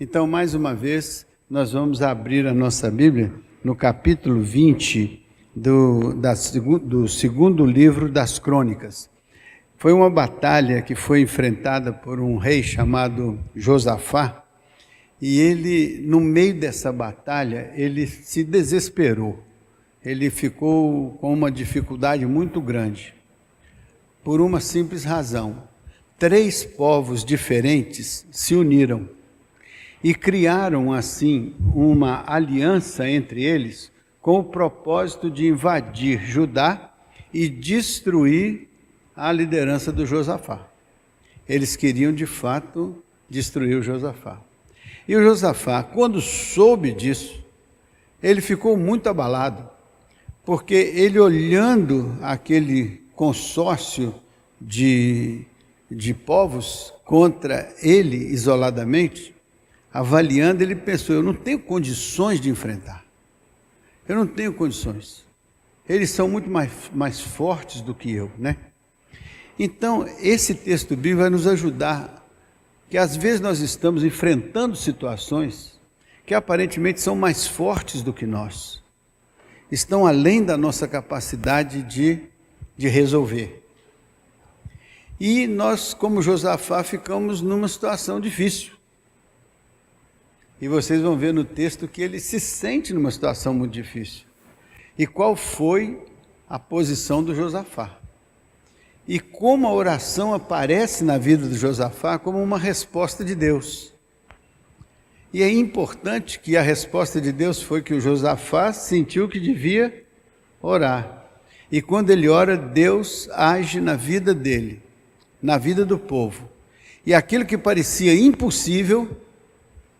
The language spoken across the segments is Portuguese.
Então, mais uma vez, nós vamos abrir a nossa Bíblia no capítulo 20 do segundo livro das Crônicas. Foi uma batalha que foi enfrentada por um rei chamado Josafá, e ele, no meio dessa batalha, ele se desesperou. Ele ficou com uma dificuldade muito grande, por uma simples razão. 3 povos diferentes se uniram e criaram, assim, uma aliança entre eles com o propósito de invadir Judá e destruir a liderança do Josafá. Eles queriam, de fato, destruir o Josafá. E o Josafá, quando soube disso, ele ficou muito abalado, porque ele, olhando aquele consórcio de povos contra ele isoladamente, avaliando, ele pensou: eu não tenho condições de enfrentar. Eu não tenho condições. Eles são muito mais fortes do que eu, né? Então, esse texto bíblico vai nos ajudar, que às vezes nós estamos enfrentando situações que aparentemente são mais fortes do que nós, estão além da nossa capacidade de resolver. E nós, como Josafá, ficamos numa situação difícil. E vocês vão ver no texto que ele se sente numa situação muito difícil. E qual foi a posição do Josafá? E como a oração aparece na vida do Josafá como uma resposta de Deus. E é importante que a resposta de Deus foi que o Josafá sentiu que devia orar. E quando ele ora, Deus age na vida dele, na vida do povo. E aquilo que parecia impossível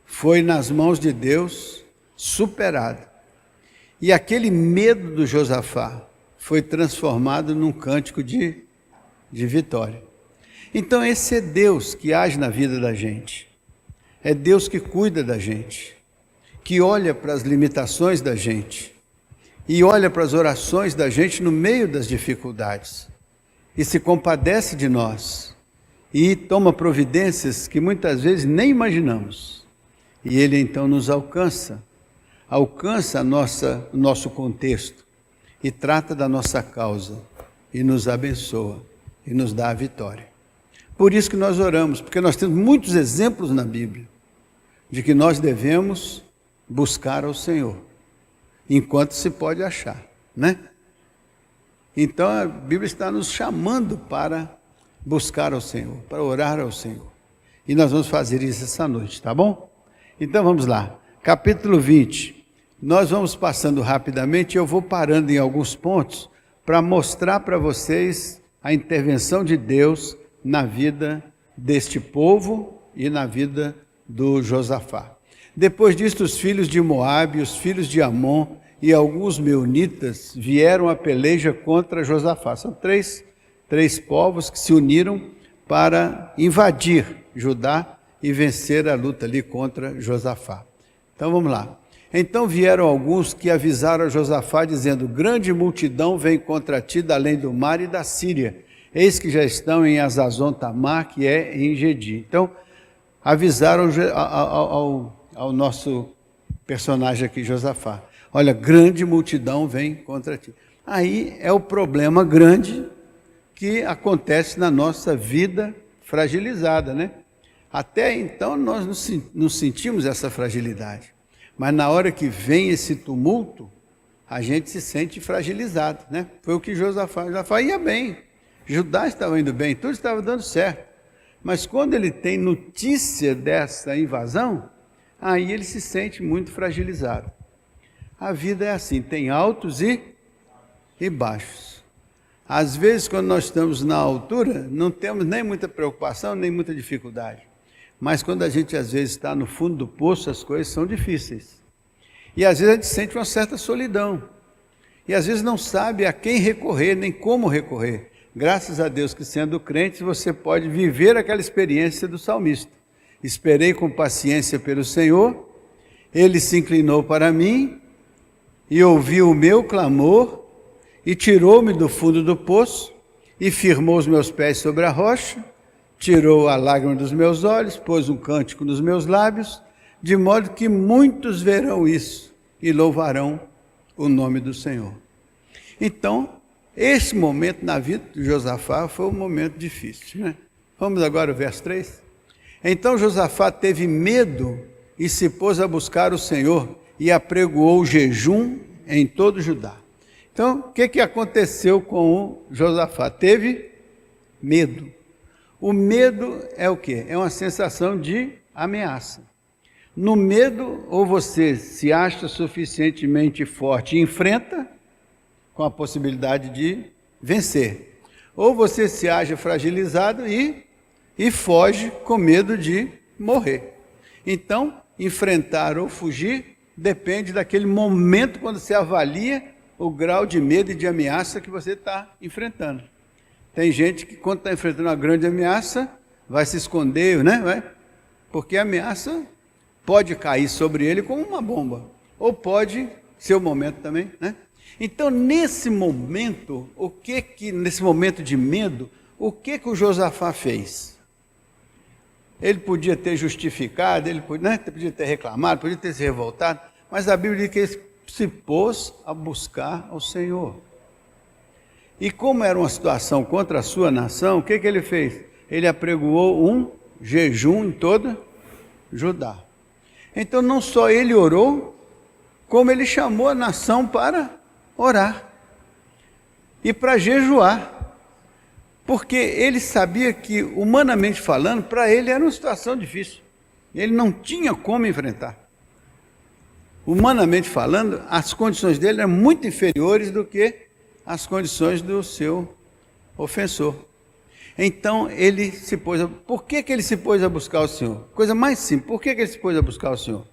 foi nas mãos de Deus superado. E aquele medo do Josafá foi transformado num cântico de vitória. Então esse é Deus que age na vida da gente. É Deus que cuida da gente, que olha para as limitações da gente e olha para as orações da gente no meio das dificuldades e se compadece de nós e toma providências que muitas vezes nem imaginamos. E Ele então nos alcança o nosso contexto e trata da nossa causa e nos abençoa e nos dá a vitória. Por isso que nós oramos, porque nós temos muitos exemplos na Bíblia de que nós devemos buscar ao Senhor, enquanto se pode achar, né? Então a Bíblia está nos chamando para buscar ao Senhor, para orar ao Senhor. E nós vamos fazer isso essa noite, tá bom? Então vamos lá, capítulo 20. Nós vamos passando rapidamente, eu vou parando em alguns pontos para mostrar para vocês a intervenção de Deus na vida deste povo e na vida do Josafá. Depois disto, os filhos de Moabe, os filhos de Amon e alguns meunitas vieram à peleja contra Josafá. São três povos que se uniram para invadir Judá e vencer a luta ali contra Josafá. Então vamos lá. Então vieram alguns que avisaram a Josafá, dizendo: grande multidão vem contra ti da além do mar e da Síria. Eis que já estão em Azazon Tamar, que é em Gedi. Então, avisaram ao nosso personagem aqui, Josafá: olha, grande multidão vem contra ti. Aí é o problema grande que acontece na nossa vida fragilizada, né? Até então nós não sentimos essa fragilidade. Mas na hora que vem esse tumulto, a gente se sente fragilizado, né? Foi o que Josafá ia bem. Judá estava indo bem, tudo estava dando certo. Mas quando ele tem notícia dessa invasão, aí ele se sente muito fragilizado. A vida é assim, tem altos e baixos. Às vezes, quando nós estamos na altura, não temos nem muita preocupação, nem muita dificuldade. Mas quando a gente, às vezes, está no fundo do poço, as coisas são difíceis. E, às vezes, a gente sente uma certa solidão. E, às vezes, não sabe a quem recorrer, nem como recorrer. Graças a Deus que, sendo crente, você pode viver aquela experiência do salmista. Esperei com paciência pelo Senhor, Ele se inclinou para mim e ouviu o meu clamor e tirou-me do fundo do poço e firmou os meus pés sobre a rocha, tirou a lágrima dos meus olhos, pôs um cântico nos meus lábios, de modo que muitos verão isso e louvarão o nome do Senhor. Então, esse momento na vida de Josafá foi um momento difícil, né? Vamos agora ao verso 3. Então Josafá teve medo e se pôs a buscar o Senhor e apregoou o jejum em todo Judá. Então, o que aconteceu com o Josafá? Teve medo. O medo é o quê? É uma sensação de ameaça. No medo, ou você se acha suficientemente forte e enfrenta, com a possibilidade de vencer. Ou você se acha fragilizado e foge com medo de morrer. Então, enfrentar ou fugir depende daquele momento quando você avalia o grau de medo e de ameaça que você está enfrentando. Tem gente que quando está enfrentando uma grande ameaça, vai se esconder, né? Porque a ameaça pode cair sobre ele como uma bomba. Ou pode ser o momento também, né? Então, nesse momento, nesse momento de medo, o que o Josafá fez? Ele podia ter justificado, ele podia ter reclamado, podia ter se revoltado, mas a Bíblia diz que ele se pôs a buscar ao Senhor. E como era uma situação contra a sua nação, o que ele fez? Ele apregoou um jejum em toda Judá. Então, não só ele orou, como ele chamou a nação para orar e para jejuar, porque ele sabia que, humanamente falando, para ele era uma situação difícil, ele não tinha como enfrentar. Humanamente falando, as condições dele eram muito inferiores do que as condições do seu ofensor. Então ele se pôs por que ele se pôs a buscar o Senhor? Coisa mais simples, por que ele se pôs a buscar o Senhor?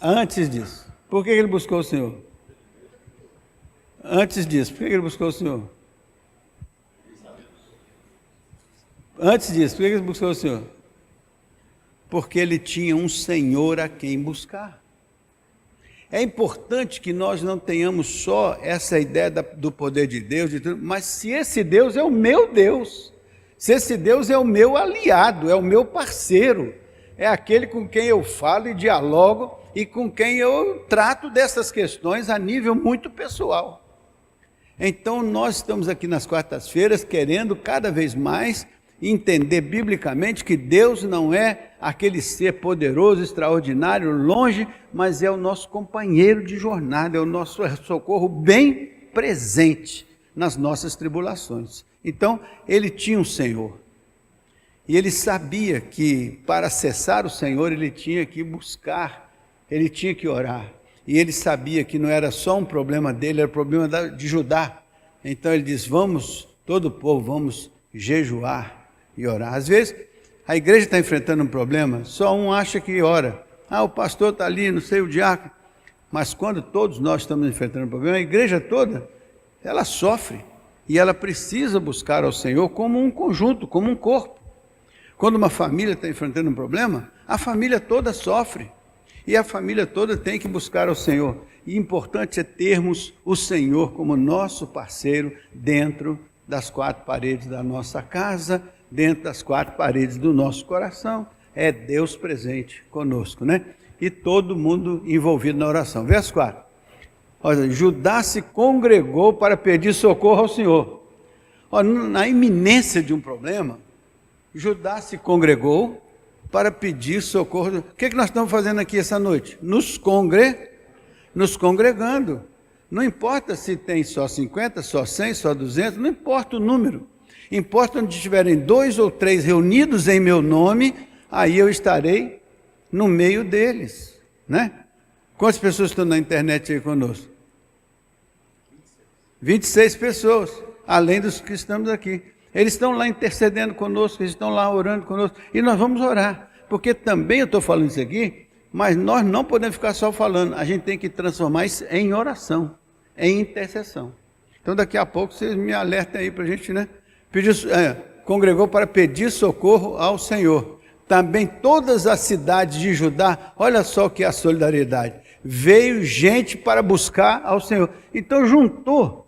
Antes disso, por que ele buscou o Senhor? Antes disso, por que ele buscou o Senhor? Antes disso, por que ele buscou o Senhor? Porque ele tinha um Senhor a quem buscar. É importante que nós não tenhamos só essa ideia do poder de Deus, mas se esse Deus é o meu Deus, se esse Deus é o meu aliado, é o meu parceiro, é aquele com quem eu falo e dialogo e com quem eu trato dessas questões a nível muito pessoal. Então nós estamos aqui nas quartas-feiras querendo cada vez mais entender biblicamente que Deus não é aquele ser poderoso, extraordinário, longe, mas é o nosso companheiro de jornada, é o nosso socorro bem presente nas nossas tribulações. Então, ele tinha um Senhor, e ele sabia que para acessar o Senhor ele tinha que buscar, ele tinha que orar, e ele sabia que não era só um problema dele, era um problema de Judá. Então ele diz, todo o povo, vamos jejuar e orar. Às vezes, a igreja está enfrentando um problema, só um acha que ora. O pastor está ali, não sei, o diácono. Mas quando todos nós estamos enfrentando um problema, a igreja toda, ela sofre. E ela precisa buscar ao Senhor como um conjunto, como um corpo. Quando uma família está enfrentando um problema, a família toda sofre. E a família toda tem que buscar ao Senhor. E importante é termos o Senhor como nosso parceiro dentro das quatro paredes da nossa casa, dentro das quatro paredes do nosso coração. É Deus presente conosco, né? E todo mundo envolvido na oração. Verso 4. Olha, Judá se congregou para pedir socorro ao Senhor. Olha, na iminência de um problema, Judá se congregou para pedir socorro. O que nós estamos fazendo aqui essa noite? Nos congregando. Não importa se tem só 50, só 100, só 200, não importa o número. Importa onde estiverem 2 ou 3 reunidos em meu nome, aí eu estarei no meio deles, né? Quantas pessoas estão na internet aí conosco? 26 pessoas, além dos que estamos aqui. Eles estão lá intercedendo conosco, eles estão lá orando conosco, e nós vamos orar, porque também eu estou falando isso aqui, mas nós não podemos ficar só falando, a gente tem que transformar isso em oração, em intercessão. Então daqui a pouco vocês me alertem aí para a gente, né? Congregou para pedir socorro ao Senhor. Também todas as cidades de Judá, olha só o que é a solidariedade, veio gente para buscar ao Senhor. Então juntou,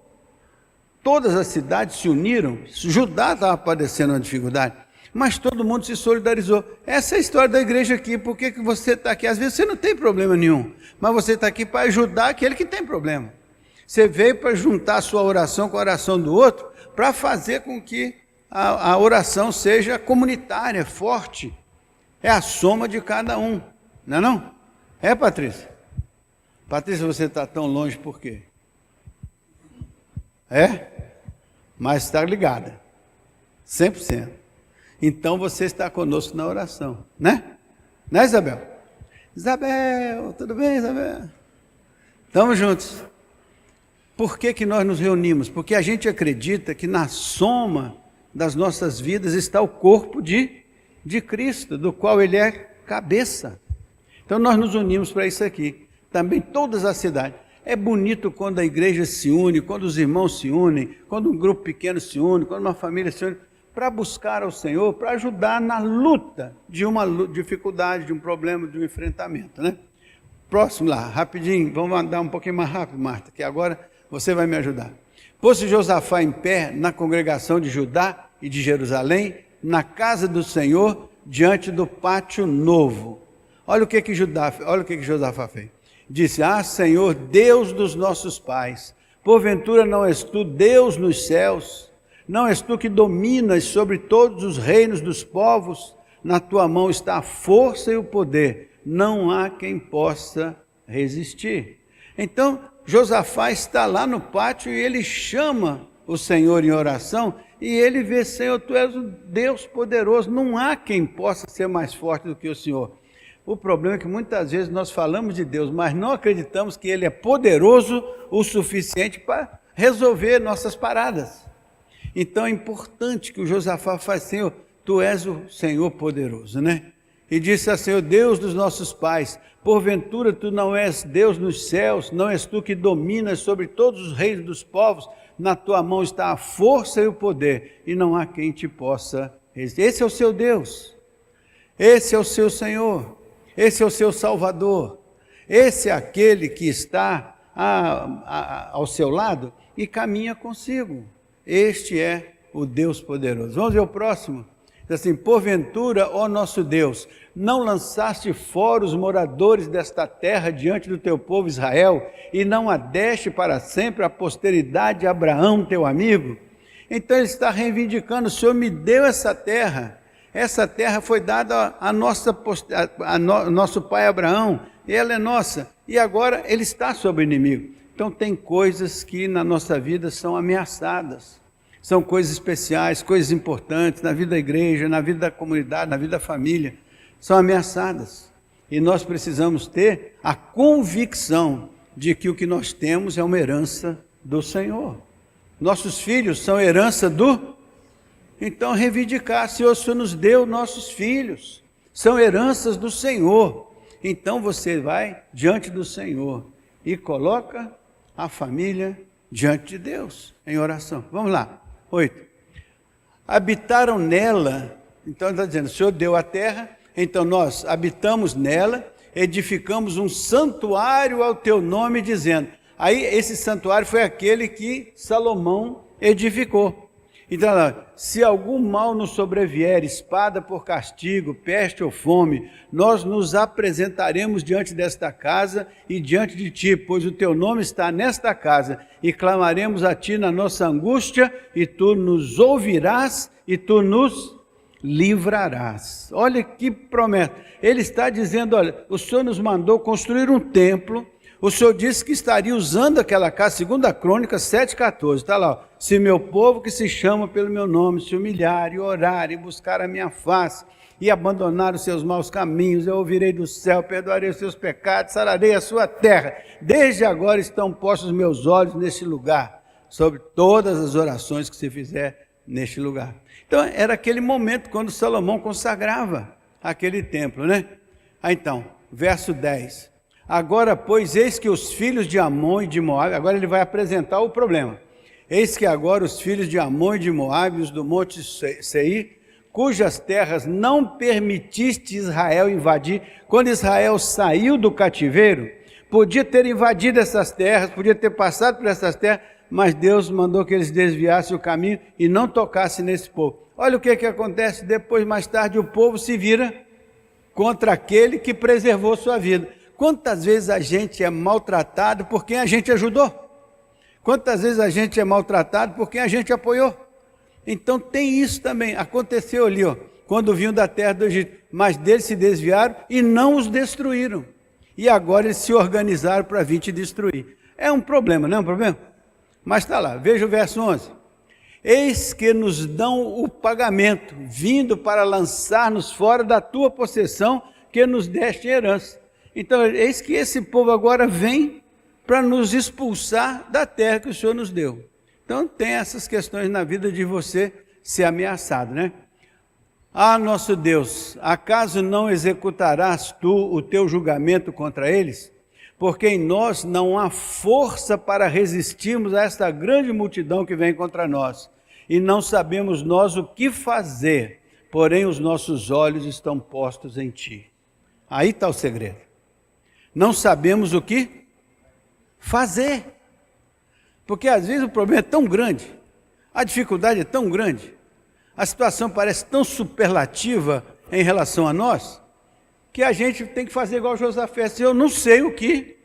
todas as cidades se uniram, Judá estava padecendo uma dificuldade, Mas todo mundo se solidarizou. Essa é a história da igreja aqui. Por que você está aqui? Às vezes você não tem problema nenhum, mas você está aqui para ajudar aquele que tem problema. Você veio para juntar a sua oração com a oração do outro, para fazer com que a oração seja comunitária, forte. É a soma de cada um, não é não? É, Patrícia? Patrícia, você está tão longe por quê? É? Mas está ligada, 100%. Então você está conosco na oração, né? Né, Isabel? Isabel, tudo bem, Isabel? Estamos juntos. Por que nós nos reunimos? Porque a gente acredita que na soma das nossas vidas está o corpo de Cristo, do qual Ele é cabeça. Então nós nos unimos para isso aqui. Também todas as cidades. É bonito quando a igreja se une, quando os irmãos se unem, quando um grupo pequeno se une, quando uma família se une, para buscar ao Senhor, para ajudar na luta de uma dificuldade, de um problema, de um enfrentamento, né? Próximo lá, rapidinho, vamos andar um pouquinho mais rápido, Marta, que agora você vai me ajudar. Pôs-se Josafá em pé na congregação de Judá e de Jerusalém, na casa do Senhor, diante do pátio novo. Olha o que Josafá fez. Disse: Ah, Senhor, Deus dos nossos pais, porventura não és tu Deus nos céus? Não és tu que dominas sobre todos os reinos dos povos? Na tua mão está a força e o poder, não há quem possa resistir. Então, Josafá está lá no pátio e ele chama o Senhor em oração e ele vê: Senhor, tu és um Deus poderoso, não há quem possa ser mais forte do que o Senhor. O problema é que muitas vezes nós falamos de Deus, mas não acreditamos que Ele é poderoso o suficiente para resolver nossas paradas. Então é importante que o Josafá faça: Senhor, tu és o Senhor poderoso, né? E disse a Senhor, Deus dos nossos pais, porventura tu não és Deus nos céus, não és tu que dominas sobre todos os reis dos povos, na tua mão está a força e o poder, e não há quem te possa resistir. Esse é o seu Deus, esse é o seu Senhor, esse é o seu Salvador, esse é aquele que está ao seu lado e caminha consigo. Este é o Deus poderoso. Vamos ver o próximo. Diz assim: porventura, ó nosso Deus, não lançaste fora os moradores desta terra diante do teu povo Israel, e não a deste para sempre a posteridade de Abraão, teu amigo? Então ele está reivindicando: o Senhor me deu essa terra foi dada a nosso pai Abraão, e ela é nossa, e agora ele está sob o inimigo. Então tem coisas que na nossa vida são ameaçadas, são coisas especiais, coisas importantes na vida da igreja, na vida da comunidade, na vida da família, são ameaçadas. E nós precisamos ter a convicção de que o que nós temos é uma herança do Senhor. Nossos filhos são herança do... Então reivindicar: Senhor, o Senhor nos deu nossos filhos, são heranças do Senhor. Então você vai diante do Senhor e coloca a família diante de Deus, em oração. Vamos lá, 8. Habitaram nela, então ele está dizendo, o Senhor deu a terra, então nós habitamos nela, edificamos um santuário ao teu nome, dizendo. Aí esse santuário foi aquele que Salomão edificou. Então, se algum mal nos sobrevier, espada por castigo, peste ou fome, nós nos apresentaremos diante desta casa e diante de ti, pois o teu nome está nesta casa, e clamaremos a ti na nossa angústia, e tu nos ouvirás e tu nos livrarás. Olha que promessa. Ele está dizendo: olha, o Senhor nos mandou construir um templo. O Senhor disse que estaria usando aquela casa, 2 Crônicas 7,14, está lá, ó, se meu povo que se chama pelo meu nome se humilhar e orar e buscar a minha face e abandonar os seus maus caminhos, eu ouvirei do céu, perdoarei os seus pecados, sararei a sua terra. Desde agora estão postos meus olhos neste lugar, sobre todas as orações que se fizer neste lugar. Então era aquele momento quando Salomão consagrava aquele templo, né? Então, verso 10. Agora, pois, eis que os filhos de Amon e de Moabe, agora ele vai apresentar o problema. Eis que agora os filhos de Amon e de Moabe, os do monte Seir, cujas terras não permitiste Israel invadir, quando Israel saiu do cativeiro, podia ter invadido essas terras, podia ter passado por essas terras, mas Deus mandou que eles desviassem o caminho e não tocassem nesse povo. Olha o que acontece depois, mais tarde, o povo se vira contra aquele que preservou sua vida. Quantas vezes a gente é maltratado por quem a gente ajudou? Quantas vezes a gente é maltratado por quem a gente apoiou? Então tem isso também, aconteceu ali, ó, quando vinham da terra do Egito, mas deles se desviaram e não os destruíram. E agora eles se organizaram para vir te destruir. É um problema, não é um problema? Mas está lá, veja o verso 11. Eis que nos dão o pagamento, vindo para lançar-nos fora da tua possessão, que nos deste em herança. Então, eis que esse povo agora vem para nos expulsar da terra que o Senhor nos deu. Então, tem essas questões na vida de você ser ameaçado, né? Ah, nosso Deus, acaso não executarás tu o teu julgamento contra eles? Porque em nós não há força para resistirmos a esta grande multidão que vem contra nós. E não sabemos nós o que fazer, porém os nossos olhos estão postos em ti. Aí está o segredo. Não sabemos o que fazer. Porque às vezes o problema é tão grande, a dificuldade é tão grande, a situação parece tão superlativa em relação a nós, que a gente tem que fazer igual Josafé. Eu não sei o que.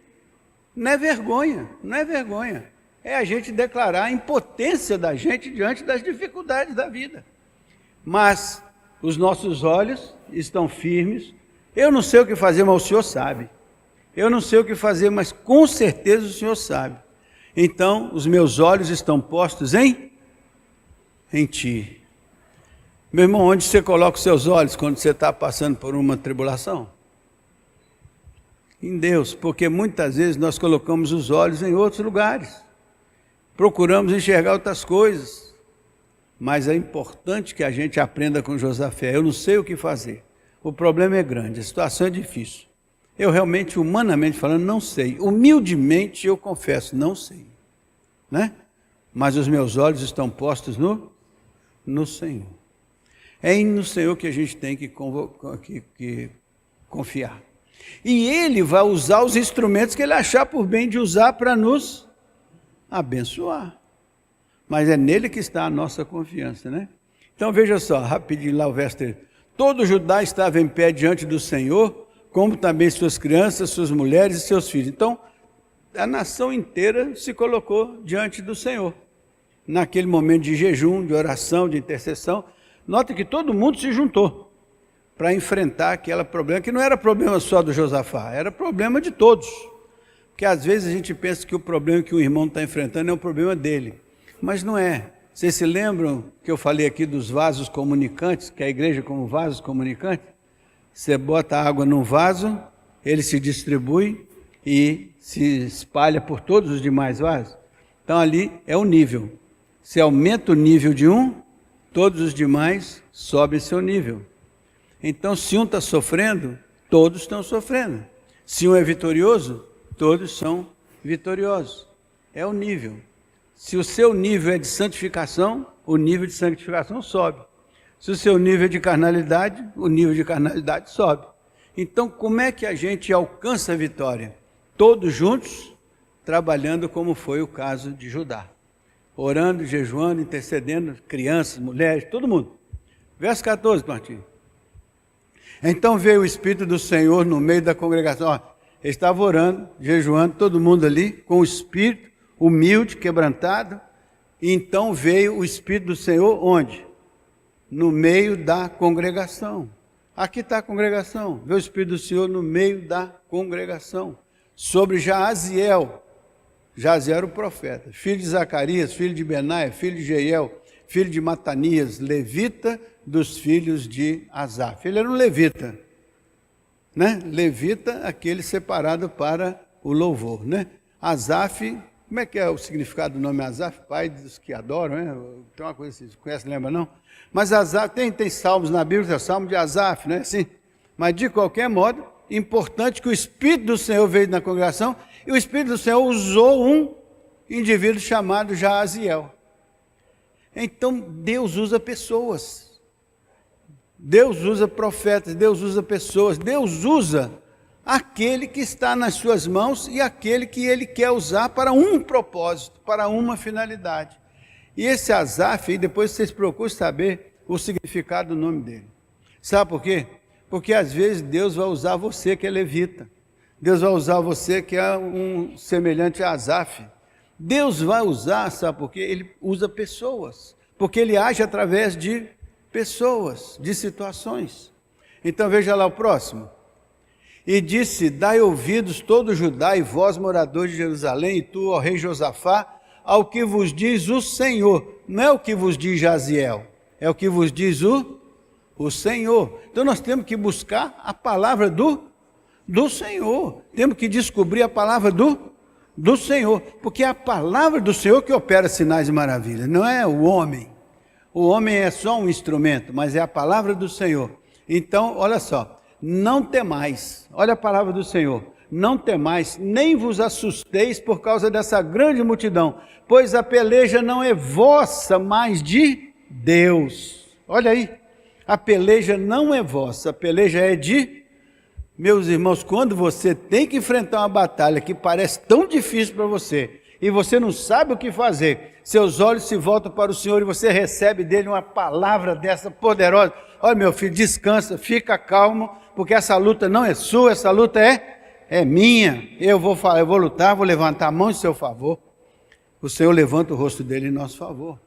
Não é vergonha, não é vergonha. É a gente declarar a impotência da gente diante das dificuldades da vida. Mas os nossos olhos estão firmes. Eu não sei o que fazer, mas o Senhor sabe. Eu não sei o que fazer, mas com certeza o Senhor sabe. Então, os meus olhos estão postos em Ti. Meu irmão, onde você coloca os seus olhos quando você está passando por uma tribulação? Em Deus, porque muitas vezes nós colocamos os olhos em outros lugares. Procuramos enxergar outras coisas. Mas é importante que a gente aprenda com Josafé. Eu não sei o que fazer. O problema é grande, a situação é difícil. Eu realmente, humanamente falando, não sei. Humildemente eu confesso, não sei. Né? Mas os meus olhos estão postos no Senhor. É no Senhor que a gente tem que confiar. E Ele vai usar os instrumentos que Ele achar por bem de usar para nos abençoar. Mas é nele que está a nossa confiança, né? Então veja só, rapidinho lá o verso 3. Todo Judá estava em pé diante do Senhor, como também suas crianças, suas mulheres e seus filhos. Então, a nação inteira se colocou diante do Senhor. Naquele momento de jejum, de oração, de intercessão. Nota que todo mundo se juntou para enfrentar aquele problema, que não era problema só do Josafá, era problema de todos. Porque às vezes a gente pensa que o problema que o irmão está enfrentando é um problema dele. Mas não é. Vocês se lembram que eu falei aqui dos vasos comunicantes, que a igreja como vasos comunicantes? Você bota água num vaso, ele se distribui e se espalha por todos os demais vasos. Então ali é o nível. Se aumenta o nível de um, todos os demais sobem seu nível. Então se um está sofrendo, todos estão sofrendo. Se um é vitorioso, todos são vitoriosos. É o nível. Se o seu nível é de santificação, o nível de santificação sobe. Se o seu nível é de carnalidade, o nível de carnalidade sobe. Então, como é que a gente alcança a vitória? Todos juntos, trabalhando como foi o caso de Judá. Orando, jejuando, intercedendo, crianças, mulheres, todo mundo. Verso 14, Martinho. Então veio o Espírito do Senhor no meio da congregação. Ó, ele estava orando, jejuando, todo mundo ali, com o Espírito, humilde, quebrantado. E então veio o Espírito do Senhor, onde? No meio da congregação. Aqui está a congregação. Veio o Espírito do Senhor no meio da congregação. Sobre Jaaziel. Jaaziel era o profeta. Filho de Zacarias, filho de Benaia, filho de Jeiel, filho de Matanias, levita dos filhos de Asaf. Ele era um levita. Né? Levita, aquele separado para o louvor. Né? Asaf, como é que é o significado do nome Asaf? Pai dos que adoram, né? Tem uma coisa assim, você conhece, lembra não? Mas Asaf, tem salmos na Bíblia, é o salmo de Asaf, né? Assim, mas de qualquer modo, importante que o Espírito do Senhor veio na congregação e o Espírito do Senhor usou um indivíduo chamado Jaaziel. Então, Deus usa pessoas. Deus usa profetas, Deus usa pessoas, Deus usa aquele que está nas suas mãos e aquele que ele quer usar para um propósito, para uma finalidade. E esse Asaf, e depois vocês procuram saber o significado do nome dele. Sabe por quê? Porque às vezes Deus vai usar você que é levita. Deus vai usar você que é um semelhante a Asaf. Deus vai usar, sabe por quê? Ele usa pessoas. Porque ele age através de pessoas, de situações. Então veja lá o próximo. E disse, dai ouvidos todo Judá e vós, moradores de Jerusalém, e tu, ó rei Josafá, ao que vos diz o Senhor. Não é o que vos diz Jaziel, é o que vos diz o Senhor. Então nós temos que buscar a palavra do Senhor. Temos que descobrir a palavra do Senhor. Porque é a palavra do Senhor que opera sinais e maravilhas, não é o homem. O homem é só um instrumento, mas é a palavra do Senhor. Então, olha só, não temais, olha a palavra do Senhor, não temais, nem vos assusteis por causa dessa grande multidão, pois a peleja não é vossa, mas de Deus. Olha aí, a peleja não é vossa, a peleja é de... Meus irmãos, quando você tem que enfrentar uma batalha que parece tão difícil para você, e você não sabe o que fazer, seus olhos se voltam para o Senhor e você recebe dele uma palavra dessa poderosa. Olha, meu filho, descansa, fica calmo, porque essa luta não é sua, essa luta é minha. Eu vou lutar, vou levantar a mão em seu favor. O Senhor levanta o rosto dele em nosso favor.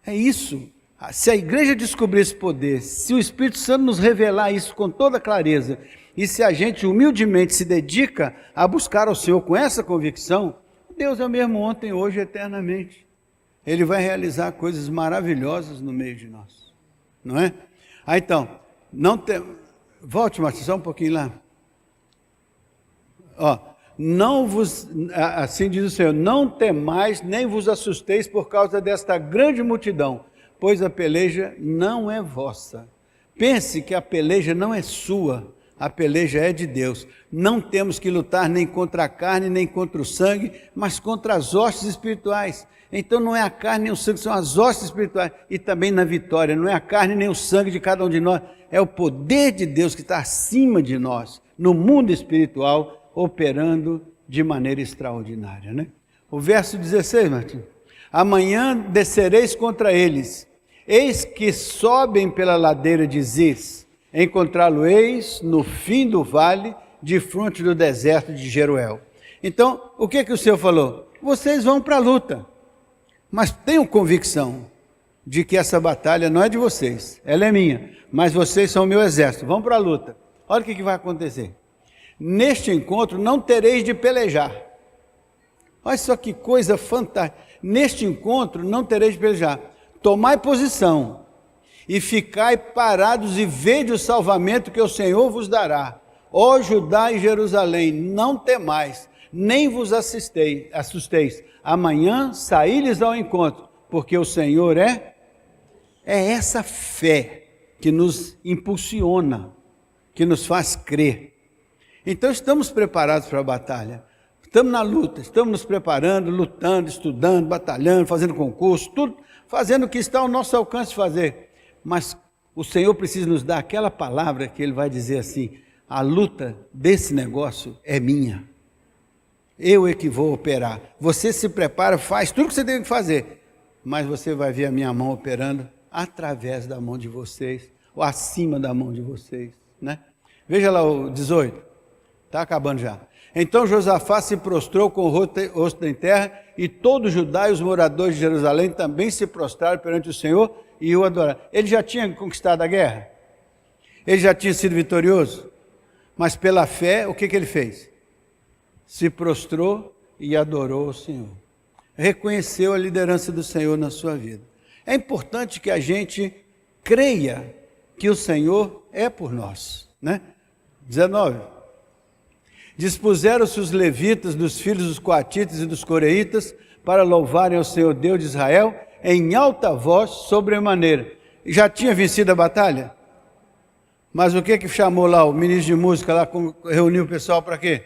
É isso. Se a igreja descobrir esse poder, se o Espírito Santo nos revelar isso com toda clareza, e se a gente humildemente se dedica a buscar ao Senhor com essa convicção, Deus é o mesmo ontem, hoje, eternamente. Ele vai realizar coisas maravilhosas no meio de nós, não é? Então, volte, Marcos, só um pouquinho lá. Assim diz o Senhor, não temais, nem vos assusteis por causa desta grande multidão, pois a peleja não é vossa. Pense que a peleja não é sua, a peleja é de Deus. Não temos que lutar nem contra a carne, nem contra o sangue, mas contra as hostes espirituais. Então não é a carne nem o sangue, são as hostes espirituais. E também na vitória, não é a carne nem o sangue de cada um de nós, é o poder de Deus que está acima de nós, no mundo espiritual, operando de maneira extraordinária, né? O verso 16, Martim. Amanhã descereis contra eles, eis que sobem pela ladeira de Ziz, encontrá-lo-eis no fim do vale, defronte do deserto de Jeruel. Então, o que o Senhor falou? Vocês vão para a luta, mas tenham convicção de que essa batalha não é de vocês, ela é minha, mas vocês são o meu exército, vão para a luta. Olha o que vai acontecer. Neste encontro não tereis de pelejar. Olha só que coisa fantástica. Neste encontro não tereis de pelejar. Tomai posição e ficai parados e vede o salvamento que o Senhor vos dará. Ó Judá e Jerusalém, não temais, nem vos assusteis. Amanhã saí-lhes ao encontro, porque o Senhor é essa fé que nos impulsiona, que nos faz crer. Então estamos preparados para a batalha. Estamos na luta, estamos nos preparando, lutando, estudando, batalhando, fazendo concurso, tudo, fazendo o que está ao nosso alcance de fazer. Mas o Senhor precisa nos dar aquela palavra que Ele vai dizer assim, a luta desse negócio é minha. Eu é que vou operar. Você se prepara, faz tudo o que você tem que fazer, mas você vai ver a minha mão operando através da mão de vocês, ou acima da mão de vocês, né? Veja lá o 18, está acabando já. Então Josafá se prostrou com o rosto em terra, e todo Judá e os moradores de Jerusalém também se prostraram perante o Senhor e o adoraram. Ele já tinha conquistado a guerra, ele já tinha sido vitorioso, mas pela fé, o que ele fez? Se prostrou e adorou o Senhor. Reconheceu a liderança do Senhor na sua vida. É importante que a gente creia que o Senhor é por nós, né? 19. Dispuseram-se os levitas dos filhos dos coatitas e dos coreitas para louvarem ao Senhor Deus de Israel em alta voz sobremaneira. Já tinha vencido a batalha? Mas o que chamou lá o ministro de música, lá reuniu o pessoal para quê?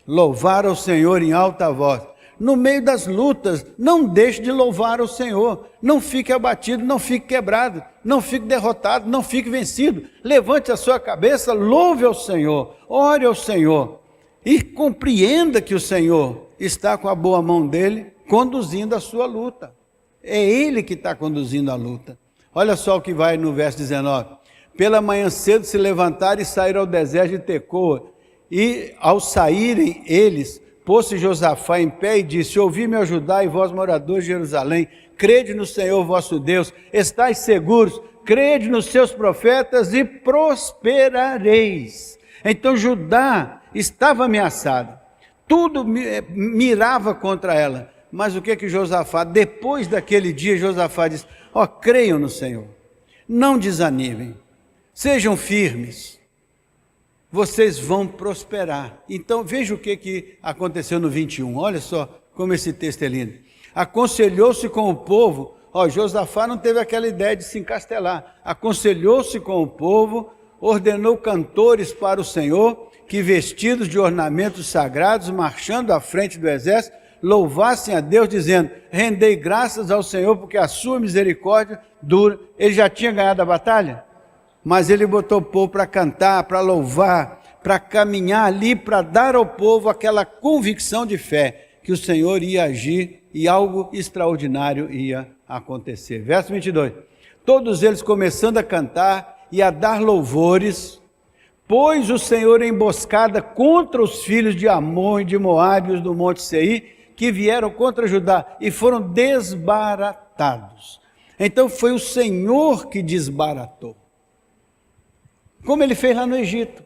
Louvar ao Senhor em alta voz. No meio das lutas, não deixe de louvar o Senhor. Não fique abatido, não fique quebrado, não fique derrotado, não fique vencido. Levante a sua cabeça, louve ao Senhor, ore ao Senhor e compreenda que o Senhor está com a boa mão dele conduzindo a sua luta. É Ele que está conduzindo a luta. Olha só o que vai no verso 19. Pela manhã cedo se levantaram e saíram ao deserto de Tecoa. E ao saírem eles, pôs-se Josafá em pé e disse: ouvi-me ajudar, e vós moradores de Jerusalém, crede no Senhor vosso Deus, estáis seguros, crede nos seus profetas e prosperareis. Então Judá estava ameaçada, tudo mirava contra ela. Mas o que Josafá, depois daquele dia, Josafá disse: creiam no Senhor, não desanimem, sejam firmes, vocês vão prosperar. Então veja o que aconteceu no 21, olha só como esse texto é lindo. Aconselhou-se com o povo, Josafá não teve aquela ideia de se encastelar, aconselhou-se com o povo, ordenou cantores para o Senhor, que vestidos de ornamentos sagrados, marchando à frente do exército, louvassem a Deus, dizendo: rendei graças ao Senhor, porque a sua misericórdia dura. Ele já tinha ganhado a batalha, mas ele botou o povo para cantar, para louvar, para caminhar ali, para dar ao povo aquela convicção de fé, que o Senhor ia agir e algo extraordinário ia acontecer. Verso 22, todos eles começando a cantar e a dar louvores, pôs o Senhor emboscada contra os filhos de Amon e de Moabe, os do monte Seir, que vieram contra Judá e foram desbaratados. Então foi o Senhor que desbaratou, como ele fez lá no Egito.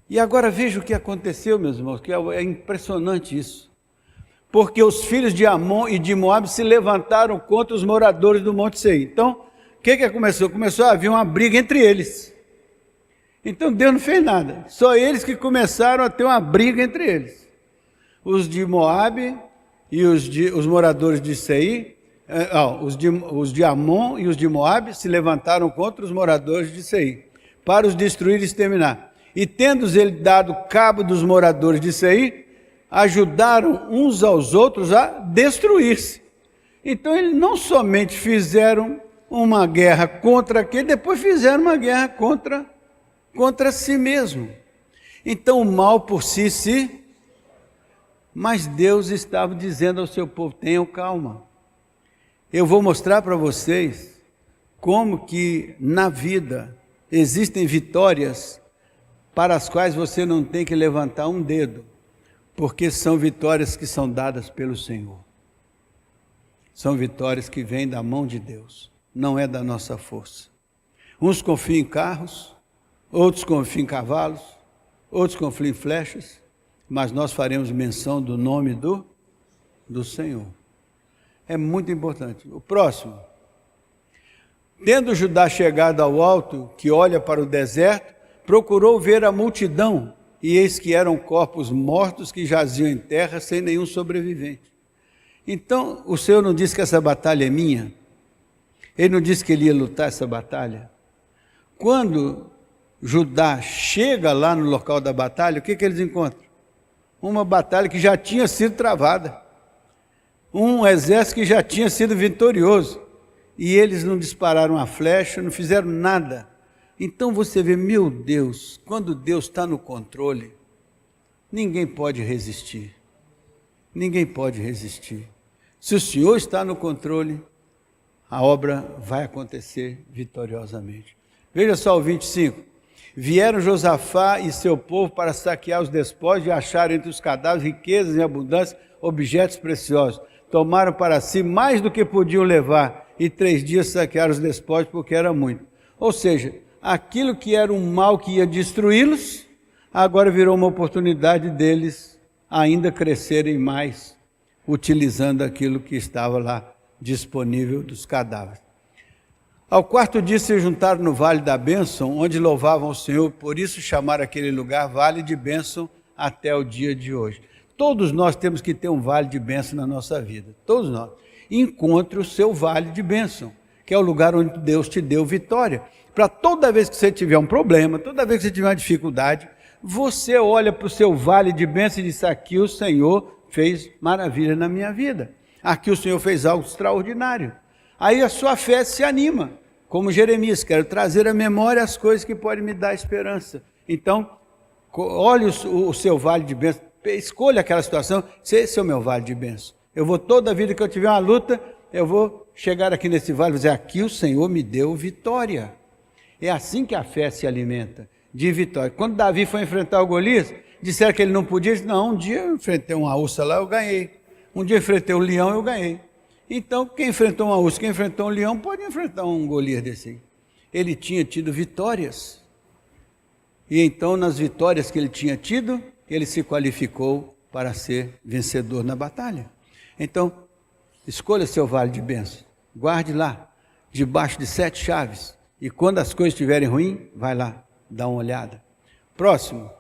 E agora veja o que aconteceu, meus irmãos, que é impressionante isso. Porque os filhos de Amon e de Moabe se levantaram contra os moradores do monte Seir. Então, o que começou? Começou a haver uma briga entre eles. Então Deus não fez nada, só eles que começaram a ter uma briga entre eles. Os de Moabe e os moradores de Seir, os de Amon e os de Moabe se levantaram contra os moradores de Seir, para os destruir e exterminar. E tendo ele dado cabo dos moradores de Seir, ajudaram uns aos outros a destruir-se. Então eles não somente fizeram uma guerra contra aquele, depois fizeram uma guerra contra si mesmo. Então o mal por si, mas Deus estava dizendo ao seu povo: tenham calma. Eu vou mostrar para vocês como que na vida existem vitórias para as quais você não tem que levantar um dedo, porque são vitórias que são dadas pelo Senhor. São vitórias que vêm da mão de Deus, não é da nossa força. Uns confiam em carros, outros confiam em cavalos, outros confiam em flechas, mas nós faremos menção do nome do Senhor. É muito importante. O próximo. Tendo Judá chegado ao alto, que olha para o deserto, procurou ver a multidão, e eis que eram corpos mortos que jaziam em terra, sem nenhum sobrevivente. Então, o Senhor não disse que essa batalha é minha? Ele não disse que ele ia lutar essa batalha? Quando Judá chega lá no local da batalha, o que eles encontram? Uma batalha que já tinha sido travada, um exército que já tinha sido vitorioso, e eles não dispararam a flecha, não fizeram nada. Então você vê, meu Deus, quando Deus está no controle, ninguém pode resistir, ninguém pode resistir. Se o Senhor está no controle, a obra vai acontecer vitoriosamente. Veja só o 25. Vieram Josafá e seu povo para saquear os despojos e acharam entre os cadáveres riquezas em abundância, objetos preciosos. Tomaram para si mais do que podiam levar e 3 dias saquearam os despojos porque era muito. Ou seja, aquilo que era um mal que ia destruí-los, agora virou uma oportunidade deles ainda crescerem mais, utilizando aquilo que estava lá disponível dos cadáveres. Ao 4º dia se juntaram no Vale da Bênção, onde louvavam o Senhor, por isso chamaram aquele lugar Vale de Bênção até o dia de hoje. Todos nós temos que ter um vale de bênção na nossa vida, todos nós. Encontre o seu vale de bênção, que é o lugar onde Deus te deu vitória. Para toda vez que você tiver um problema, toda vez que você tiver uma dificuldade, você olha para o seu vale de bênção e diz: aqui o Senhor fez maravilha na minha vida. Aqui o Senhor fez algo extraordinário. Aí a sua fé se anima, como Jeremias, quero trazer à memória as coisas que podem me dar esperança. Então, olhe o seu vale de bênção, escolha aquela situação, esse é o meu vale de bênção. Eu vou toda a vida que eu tiver uma luta, eu vou chegar aqui nesse vale e dizer, aqui o Senhor me deu vitória. É assim que a fé se alimenta, de vitória. Quando Davi foi enfrentar o Golias, disseram que ele não podia, disse, não, um dia eu enfrentei uma ursa lá, eu ganhei. Um dia eu enfrentei um leão, eu ganhei. Então, quem enfrentou uma ursa, quem enfrentou um leão, pode enfrentar um Golias desse aí. Ele tinha tido vitórias. E então, nas vitórias que ele tinha tido, ele se qualificou para ser vencedor na batalha. Então, escolha seu vale de bênção, guarde lá, debaixo de 7 chaves, e quando as coisas estiverem ruins, vai lá, dá uma olhada. Próximo.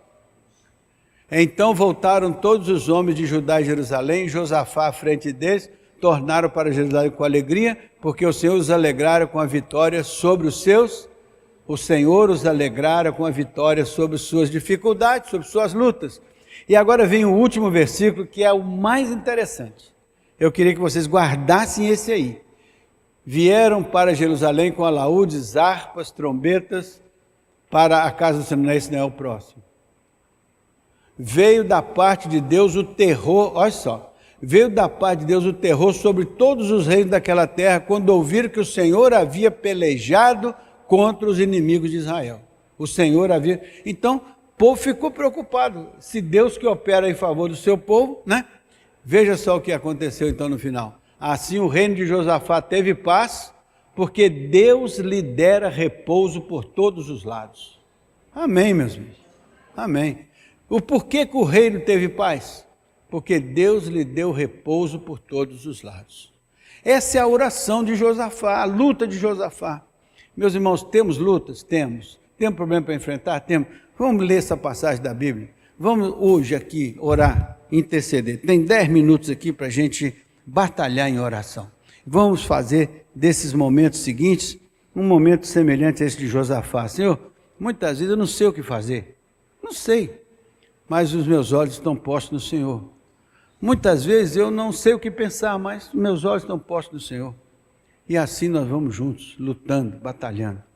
Então voltaram todos os homens de Judá e Jerusalém, e Josafá à frente deles, tornaram para Jerusalém com alegria, porque o Senhor os alegrara com a vitória sobre os seus, o Senhor os alegrara com a vitória sobre suas dificuldades, sobre suas lutas. E agora vem o último versículo, que é o mais interessante. Eu queria que vocês guardassem esse aí. Vieram para Jerusalém com alaúdes, harpas, trombetas, para a casa do Senhor. Esse não é o próximo. Veio da parte de Deus o terror, olha só, veio da parte de Deus o terror sobre todos os reinos daquela terra, quando ouviram que o Senhor havia pelejado contra os inimigos de Israel. O Senhor havia... Então, o povo ficou preocupado. Se Deus que opera em favor do seu povo, né? Veja só o que aconteceu então no final. Assim o reino de Josafá teve paz, porque Deus lhe dera repouso por todos os lados. Amém, meus irmãos? Amém. O porquê que o reino teve paz? Porque Deus lhe deu repouso por todos os lados. Essa é a oração de Josafá, a luta de Josafá. Meus irmãos, temos lutas? Temos. Temos problema para enfrentar? Temos. Vamos ler essa passagem da Bíblia. Vamos hoje aqui orar, interceder. Tem 10 minutos aqui para a gente batalhar em oração. Vamos fazer desses momentos seguintes um momento semelhante a esse de Josafá. Senhor, muitas vezes eu não sei o que fazer. Não sei. Mas os meus olhos estão postos no Senhor. Muitas vezes eu não sei o que pensar, mas meus olhos estão postos no Senhor. E assim nós vamos juntos, lutando, batalhando.